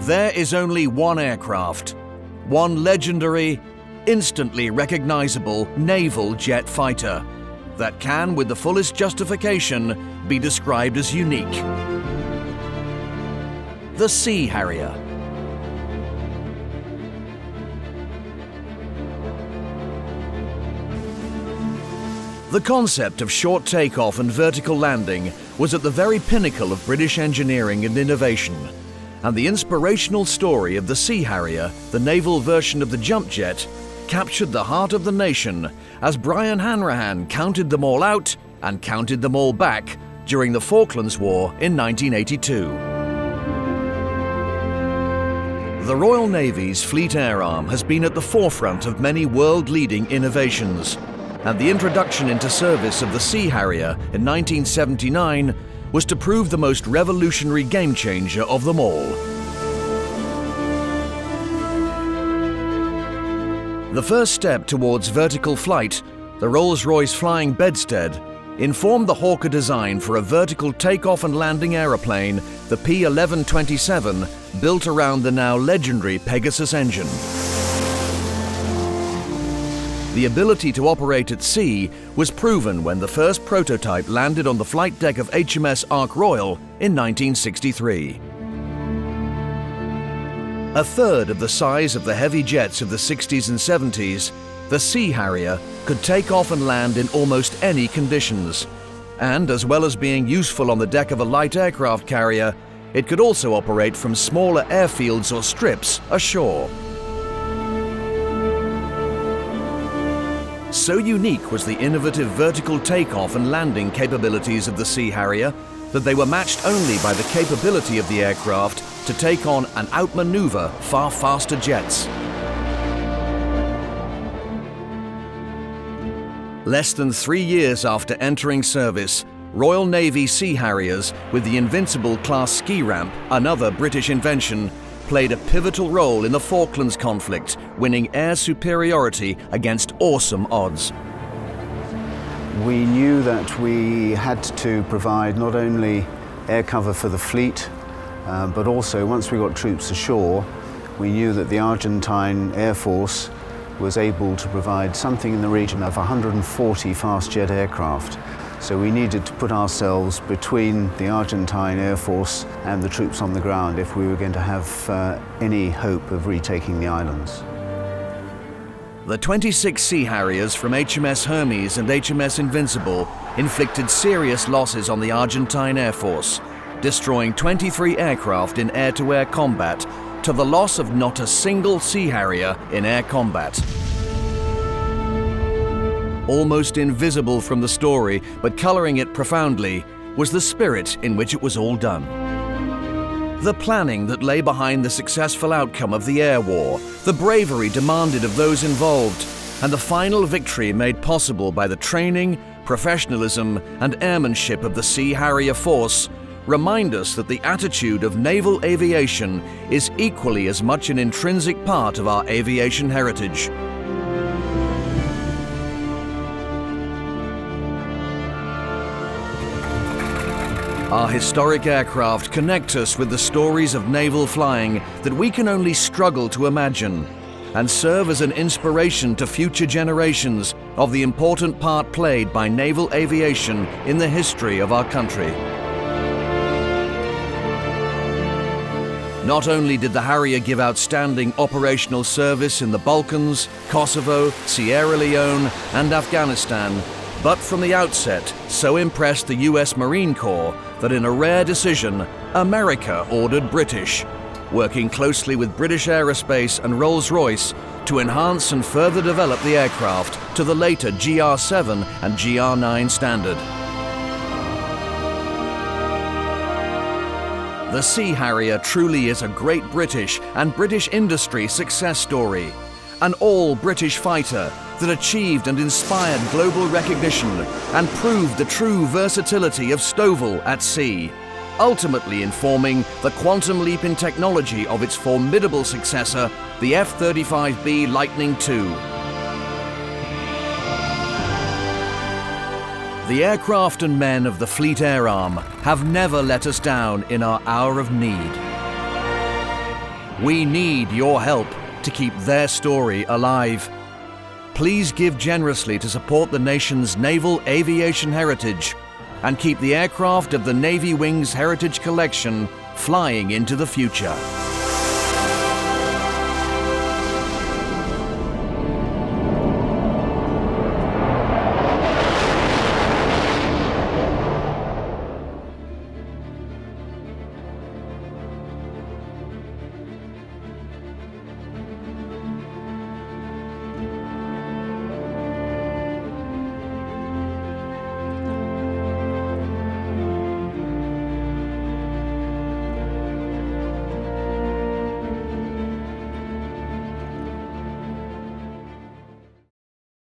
There is only one aircraft, one legendary, instantly recognizable naval jet fighter that can, with the fullest justification, be described as unique. The Sea Harrier. The concept of short takeoff and vertical landing was at the very pinnacle of British engineering and innovation, and the inspirational story of the Sea Harrier, the naval version of the jump jet, captured the heart of the nation as Brian Hanrahan counted them all out and counted them all back during the Falklands War in 1982. The Royal Navy's Fleet Air Arm has been at the forefront of many world-leading innovations, and the introduction into service of the Sea Harrier in 1979 was to prove the most revolutionary game-changer of them all. The first step towards vertical flight, the Rolls-Royce Flying Bedstead, informed the Hawker design for a vertical takeoff and landing aeroplane, the P-1127, built around the now legendary Pegasus engine. The ability to operate at sea was proven when the first prototype landed on the flight deck of HMS Ark Royal in 1963. A third of the size of the heavy jets of the 60s and 70s, the Sea Harrier could take off and land in almost any conditions. And as well as being useful on the deck of a light aircraft carrier, it could also operate from smaller airfields or strips ashore. So unique was the innovative vertical takeoff and landing capabilities of the Sea Harrier that they were matched only by the capability of the aircraft to take on and outmaneuver far faster jets. Less than 3 years after entering service, Royal Navy Sea Harriers with the Invincible class ski ramp, another British invention, played a pivotal role in the Falklands conflict, winning air superiority against awesome odds. We knew that we had to provide not only air cover for the fleet, but also once we got troops ashore, we knew that the Argentine Air Force was able to provide something in the region of 140 fast jet aircraft. So we needed to put ourselves between the Argentine Air Force and the troops on the ground if we were going to have any hope of retaking the islands. The 26 Sea Harriers from HMS Hermes and HMS Invincible inflicted serious losses on the Argentine Air Force, destroying 23 aircraft in air-to-air combat, to the loss of not a single Sea Harrier in air combat. Almost invisible from the story, but colouring it profoundly, was the spirit in which it was all done. The planning that lay behind the successful outcome of the air war, the bravery demanded of those involved, and the final victory made possible by the training, professionalism, and airmanship of the Sea Harrier force remind us that the attitude of naval aviation is equally as much an intrinsic part of our aviation heritage. Our historic aircraft connect us with the stories of naval flying that we can only struggle to imagine, and serve as an inspiration to future generations of the important part played by naval aviation in the history of our country. Not only did the Harrier give outstanding operational service in the Balkans, Kosovo, Sierra Leone, and Afghanistan, but from the outset so impressed the US Marine Corps that in a rare decision, America ordered British, working closely with British Aerospace and Rolls-Royce to enhance and further develop the aircraft to the later GR7 and GR9 standard. The Sea Harrier truly is a great British and British industry success story, an all-British fighter that achieved and inspired global recognition and proved the true versatility of STOVL at sea, ultimately informing the quantum leap in technology of its formidable successor, the F-35B Lightning II. The aircraft and men of the Fleet Air Arm have never let us down in our hour of need. We need your help to keep their story alive. Please give generously to support the nation's naval aviation heritage and keep the aircraft of the Navy Wings Heritage Collection flying into the future.